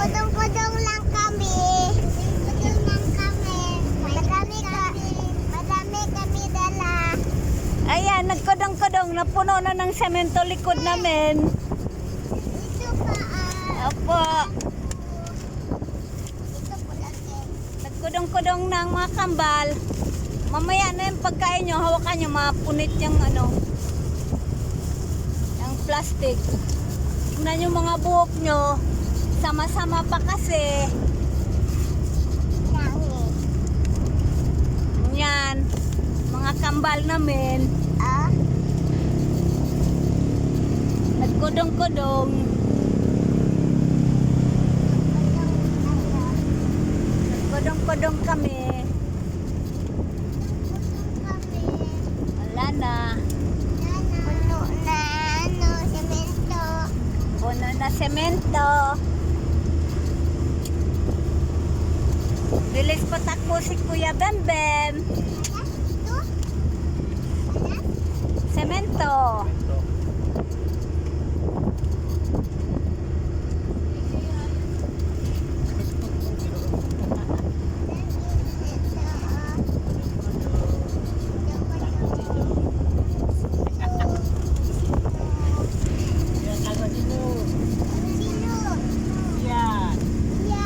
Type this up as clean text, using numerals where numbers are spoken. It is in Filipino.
Kudong-kudong lang kami. Kudong lang kami. Madami kami dala. Ayan, nagkudong-kudong. Napuno na ng semento likod namin. Ito pa Opo. Ito po lagi. Nagkudong-kudong ng mga kambal. Mamaya na yung pagkain nyo, hawakan nyo, mapunit yung ano, yung plastic. Tignan nyo mga buhok nyo. Sama-sama pa kasi. Langit. Yan. Mga kambal namin. Nagkudong-kudong. Nagkudong-kudong kami. Wala na. Puno na semento. Puno na semento. Bilis patakbo si Kuya Bembem. Ito? Semento.